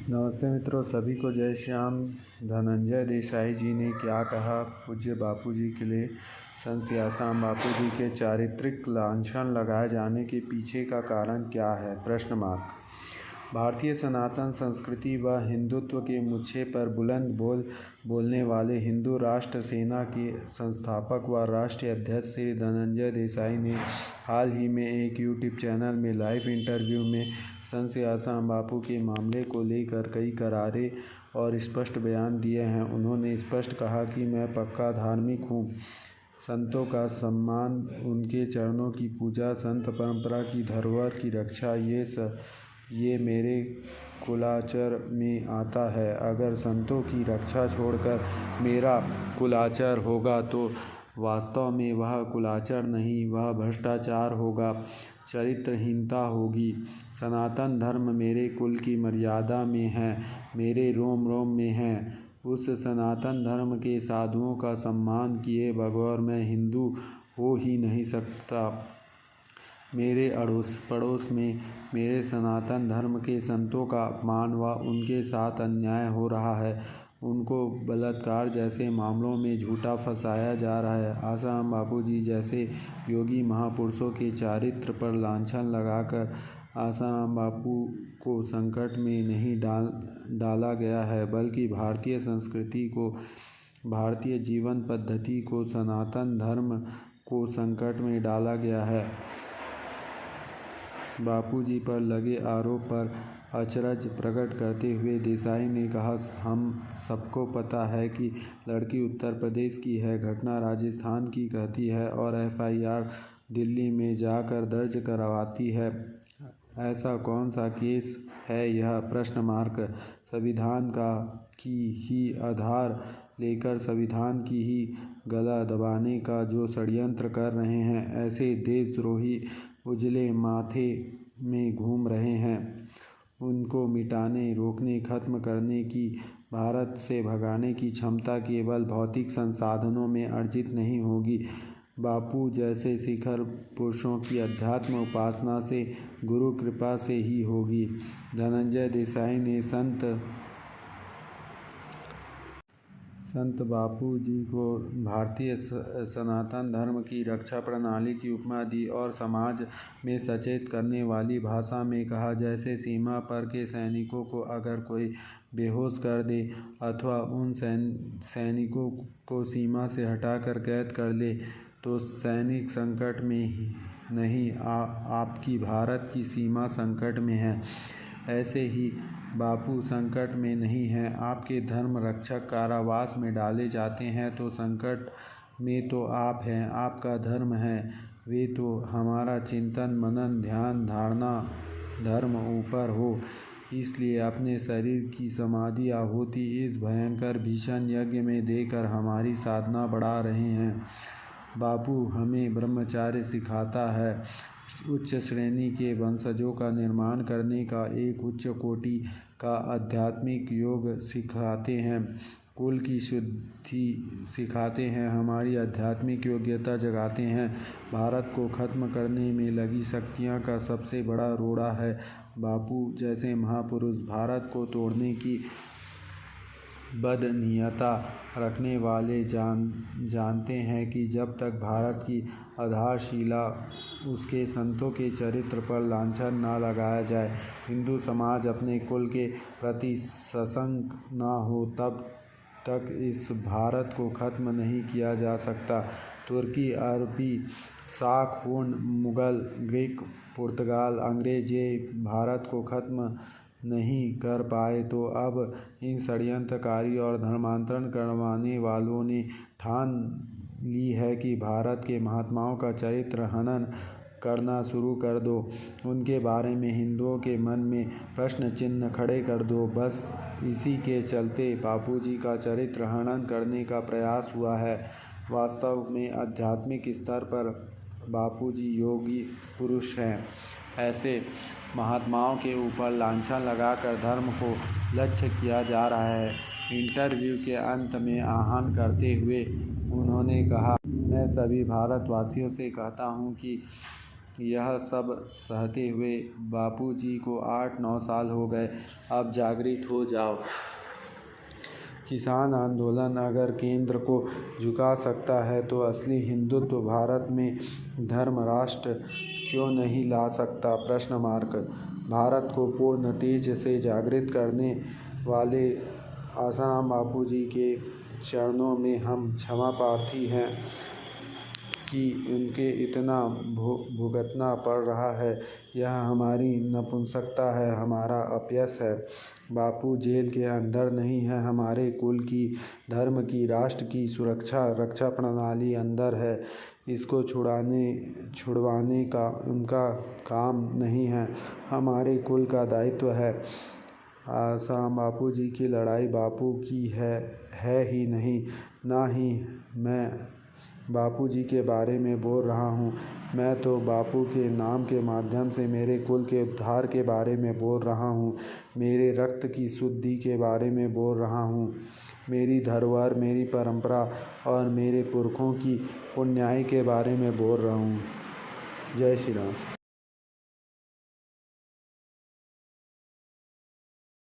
नमस्ते मित्रों, सभी को जय श्याम। धनंजय देसाई जी ने क्या कहा? पूज्य बापू जी के लिए संत सियासाराम बापू जी के चारित्रिक लांछन लगाए जाने के पीछे का कारण क्या है? प्रश्न मार्क। भारतीय सनातन संस्कृति व हिंदुत्व के मुझे पर बुलंद बोलने वाले हिंदू राष्ट्र सेना के संस्थापक व राष्ट्रीय अध्यक्ष श्री धनंजय देसाई ने हाल ही में एक यूट्यूब चैनल में लाइव इंटरव्यू में संत सियासाराम बापू के मामले को लेकर कई करारे और स्पष्ट बयान दिए हैं। उन्होंने स्पष्ट कहा कि मैं पक्का धार्मिक हूँ। संतों का सम्मान, उनके चरणों की पूजा, संत परंपरा की धरोहर की रक्षा, ये मेरे कुलाचार में आता है। अगर संतों की रक्षा छोड़कर मेरा कुलाचार होगा तो वास्तव में वह कुलाचार नहीं, वह भ्रष्टाचार होगा, चरित्रहीनता होगी। सनातन धर्म मेरे कुल की मर्यादा में है, मेरे रोम रोम में है। उस सनातन धर्म के साधुओं का सम्मान किए बगैर मैं हिंदू हो ही नहीं सकता। मेरे अड़ोस पड़ोस में मेरे सनातन धर्म के संतों का अपमान व उनके साथ अन्याय हो रहा है। उनको बलात्कार जैसे मामलों में झूठा फंसाया जा रहा है। आसाराम बापू जी जैसे योगी महापुरुषों के चारित्र पर लांछन लगाकर आसाराम बापू को संकट में नहीं डाला गया है, बल्कि भारतीय संस्कृति को, भारतीय जीवन पद्धति को, सनातन धर्म को संकट में डाला गया है। बापू जी पर लगे आरोप पर अचरज प्रकट करते हुए देसाई ने कहा, हम सबको पता है कि लड़की उत्तर प्रदेश की है, घटना राजस्थान की कहती है और FIR दिल्ली में जाकर दर्ज करवाती है। ऐसा कौन सा केस है यह? प्रश्न मार्क। संविधान की ही आधार लेकर संविधान की ही गला दबाने का जो षड्यंत्र कर रहे हैं, ऐसे देशद्रोही उजले माथे में घूम रहे हैं। उनको मिटाने, रोकने, खत्म करने की, भारत से भगाने की क्षमता केवल भौतिक संसाधनों में अर्जित नहीं होगी। बापू जैसे शिखर पुरुषों की अध्यात्म उपासना से, गुरु कृपा से ही होगी। धनंजय देसाई ने संत बापू जी को भारतीय सनातन धर्म की रक्षा प्रणाली की उपमा दी और समाज में सचेत करने वाली भाषा में कहा, जैसे सीमा पर के सैनिकों को अगर कोई बेहोश कर दे अथवा उन सैनिकों को सीमा से हटाकर कैद कर ले तो सैनिक संकट में नहीं, आपकी भारत की सीमा संकट में है। ऐसे ही बापू संकट में नहीं हैं। आपके धर्म रक्षक कारावास में डाले जाते हैं तो संकट में तो आप हैं, आपका धर्म है। वे तो हमारा चिंतन, मनन, ध्यान, धारणा धर्म ऊपर हो, इसलिए अपने शरीर की समाधि आहुति इस भयंकर भीषण यज्ञ में देकर हमारी साधना बढ़ा रहे हैं। बापू हमें ब्रह्मचार्य सिखाता है, उच्च श्रेणी के वंशजों का निर्माण करने का, एक उच्च कोटि का आध्यात्मिक योग सिखाते हैं, कुल की शुद्धि सिखाते हैं, हमारी आध्यात्मिक योग्यता जगाते हैं। भारत को खत्म करने में लगी शक्तियाँ का सबसे बड़ा रोड़ा है। बापू जैसे महापुरुष भारत को तोड़ने की बदनीयता रखने वाले जानते हैं कि जब तक भारत की आधारशिला, उसके संतों के चरित्र पर लांछन न लगाया जाए, हिंदू समाज अपने कुल के प्रति सशंक न हो, तब तक इस भारत को खत्म नहीं किया जा सकता। तुर्की, अरबी, शाक, हुन, मुगल, ग्रीक, पुर्तगाल, अंग्रेज ये भारत को खत्म नहीं कर पाए तो अब इन षड्यंत्रकारी और धर्मांतरण करवाने वालों ने ठान ली है कि भारत के महात्माओं का चरित्र हनन करना शुरू कर दो, उनके बारे में हिंदुओं के मन में प्रश्न चिन्ह खड़े कर दो। बस इसी के चलते बापू जी का चरित्र हनन करने का प्रयास हुआ है। वास्तव में आध्यात्मिक स्तर पर बापू जी योगी पुरुष हैं। ऐसे महात्माओं के ऊपर लांछन लगाकर धर्म को लक्ष्य किया जा रहा है। इंटरव्यू के अंत में आह्वान करते हुए उन्होंने कहा, मैं सभी भारतवासियों से कहता हूं कि यह सब सहते हुए बापूजी को 8-9 साल हो गए। अब जागृत हो जाओ। किसान आंदोलन अगर केंद्र को झुका सकता है तो असली हिंदुत्व भारत में धर्म राष्ट्र क्यों नहीं ला सकता? भारत को पूर्ण तेज से जागृत करने वाले आसाराम बापूजी के चरणों में हम क्षमा प्रार्थी हैं कि उनके इतना भुगतना पड़ रहा है। यह हमारी नपुंसकता है, हमारा अपयश है। बापू जेल के अंदर नहीं है, हमारे कुल की, धर्म की, राष्ट्र की रक्षा प्रणाली अंदर है। इसको छुड़वाने का उनका काम नहीं है, हमारे कुल का दायित्व है। आसाराम बापूजी की लड़ाई बापू की है ही नहीं, ना ही मैं बापूजी के बारे में बोल रहा हूँ। मैं तो बापू के नाम के माध्यम से मेरे कुल के उद्धार के बारे में बोल रहा हूँ, मेरे रक्त की शुद्धि के बारे में बोल रहा हूँ, मेरी धरोहर, मेरी परंपरा और मेरे पुरखों की पुण्याई के बारे में बोल रहा हूँ। जय श्री राम।